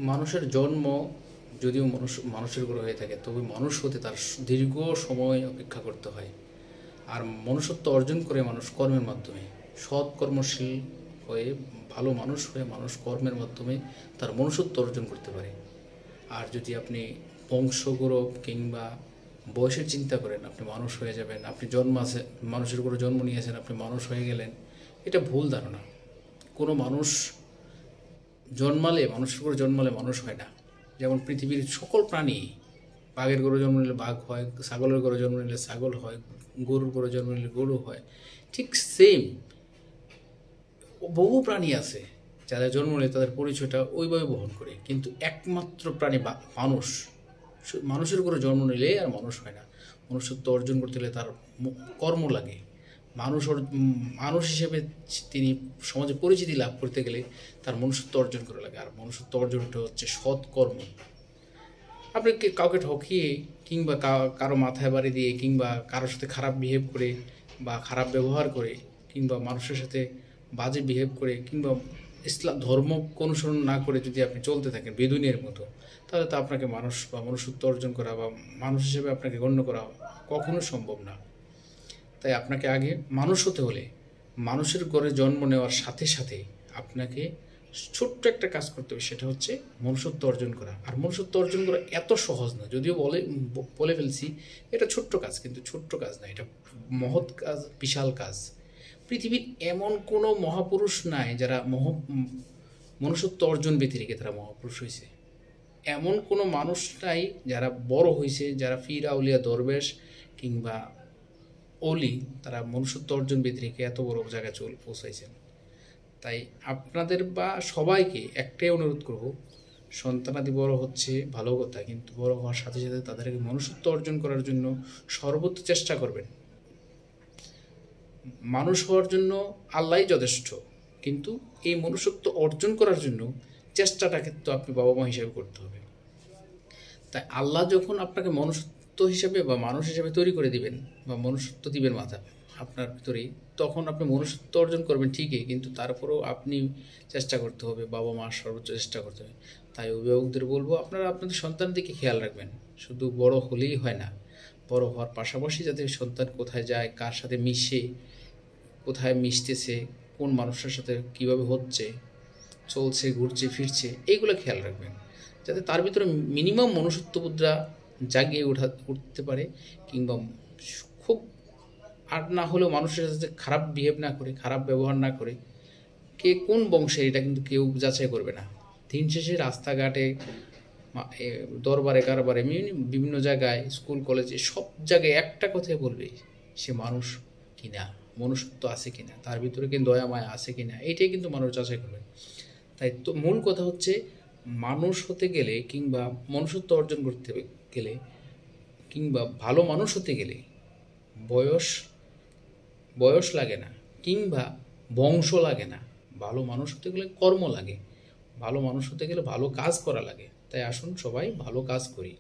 মানুষের জন্ম যদিও মানুষের উপর হয়ে থাকে, তবে মানুষ হতে তার দীর্ঘ সময় অপেক্ষা করতে হয়। আর মনুষ্যত্ব অর্জন করে মানুষ কর্মের মাধ্যমে, সৎ কর্মশীল হয়ে ভালো মানুষ হয়ে মানুষ কর্মের মাধ্যমে তার মনুষ্যত্ব অর্জন করতে পারে। আর যদি আপনি বংশগৌরব কিংবা বয়সের চিন্তা করেন আপনি মানুষ হয়ে যাবেন, আপনি আছে মানুষের উপরে জন্ম নিয়েছেন আপনি মানুষ হয়ে গেলেন, এটা ভুল ধারণা। কোনো মানুষ মানুষের করে জন্মালে মানুষ হয় না। যেমন পৃথিবীর সকল প্রাণী, বাঘের গরু জন্ম নিলে বাঘ হয়, ছাগলের গরু জন্ম নিলে ছাগল হয়, গরুর গরু জন্ম নিলে গরু হয়, ঠিক সেম বহু প্রাণী আছে যাদের জন্ম নিলে তাদের পরিচয়টা ওইভাবে বহন করে। কিন্তু একমাত্র প্রাণী মানুষ, মানুষের করে জন্ম নিলে আর মানুষ হয় না। মনুষ্যত্ব অর্জন করতে হলে তার কর্ম লাগে। মানুষ হিসেবে তিনি সমাজে পরিচিতি লাভ করতে গেলে তার মনুষ্যত্ব অর্জন করা লাগে। আর মনুষ্যত্ব অর্জনটা হচ্ছে সৎ কর্ম। আপনি কাউকে ঠকিয়ে কিংবা কারো মাথায় বাড়ি দিয়ে কিংবা কারোর সাথে খারাপ বিহেভ করে বা খারাপ ব্যবহার করে কিংবা মানুষের সাথে বাজে বিহেভ করে কিংবা ইসলাম ধর্ম অনুসরণ না করে যদি আপনি চলতে থাকেন বেদুইনের মতো, তাহলে তো আপনাকে মানুষ বা মনুষ্যত্ব অর্জন করা বা মানুষ হিসেবে আপনাকে গণ্য করা কখনো সম্ভব না। তাই আপনাকে আগে মানুষ হতে হলে মানুষের ঘরে জন্ম নেওয়ার সাথে সাথে আপনাকে ছোট্ট একটা কাজ করতে হবে, সেটা হচ্ছে মনুষ্যত্ব অর্জন করা। আর মনুষ্যত্ব অর্জন করা এত সহজ না, যদিও বলে ফেলছি এটা ছোট্ট কাজ, কিন্তু ছোট্ট কাজ না, এটা মহৎ কাজ, বিশাল কাজ। পৃথিবীর এমন কোনো মহাপুরুষ নাই যারা মনুষ্যত্ব অর্জন ব্যতি রেখে তারা মহাপুরুষ হয়েছে। এমন কোনো মানুষ নাই যারা বড় হয়েছে, যারা ফির আউলিয়া দরবেশ কিংবা অলি, তারা মনুষ্যত্ব অর্জন ব্যতি রেখে এত বড় জায়গায় পৌঁছাইছেন। তাই আপনাদের বা সবাইকে একটাই অনুরোধ করব, সন্তানাদি বড় হচ্ছে ভালো কথা, কিন্তু বড় হওয়ার সাথে সাথে তাদেরকে মনুষ্যত্ব অর্জন করার জন্য সর্বোচ্চ চেষ্টা করবেন। মানুষ হওয়ার জন্য আল্লাহই যথেষ্ট, কিন্তু এই মনুষ্যত্ব অর্জন করার জন্য চেষ্টাটা কিন্তু আপনি বাবা মা হিসেবে করতে হবে। তাই আল্লাহ যখন আপনাকে মনুষ্যত্ব হিসেবে বা মানুষ হিসেবে তৈরি করে দিবেন বা মনুষ্যত্ব দিবেন মাথা আপনার ভিতরেই, তখন আপনি মনুষ্যত্ব অর্জন করবেন ঠিকই, কিন্তু তারপরেও আপনি চেষ্টা করতে হবে, বাবা মা সর্বোচ্চ চেষ্টা করতে হবে। তাই অভিভাবকদের বলবো, আপনারা আপনাদের সন্তানের দিকে খেয়াল রাখবেন। শুধু বড় হলেই হয় না, বড় হওয়ার পাশাপাশি যাতে সন্তান কোথায় যায়, কার সাথে মিশে, কোথায় মিশতেছে, কোন মানুষের সাথে কীভাবে হচ্ছে, চলছে, ঘুরছে, ফিরছে, এইগুলো খেয়াল রাখবেন, যাতে তার ভিতরে মিনিমাম মনুষ্যত্ববোধটা জাগিয়ে উঠতে পারে, কিংবা খুব আর না হলেও মানুষের সাথে খারাপ বিহেভ না করে, খারাপ ব্যবহার না করে। কে কোন বংশের এটা কিন্তু কেউ যাচাই করবে না। দিন শেষে রাস্তাঘাটে, দরবারে কারবারে, বিভিন্ন জায়গায়, স্কুল কলেজে, সব জায়গায় একটা কথাই বলবে, সে মানুষ কিনা, মনুষ্যত্ব আছে কিনা, তার ভিতরে কিন্তু দয়া মায়া আছে কিনা, এইটাই কিন্তু মানুষ যাচাই করবে। তাই তো মূল কথা হচ্ছে, মানুষ হতে গেলে কিংবা মনুষ্যত্ব অর্জন করতে গেলে কিংবা ভালো মানুষ হতে গেলে বয়স লাগে না কিংবা বংশ লাগে না। ভালো মানুষ হতে গেলে কর্ম লাগে, ভালো মানুষ হতে গেলে ভালো কাজ করা লাগে। তাই আসুন সবাই ভালো কাজ করি।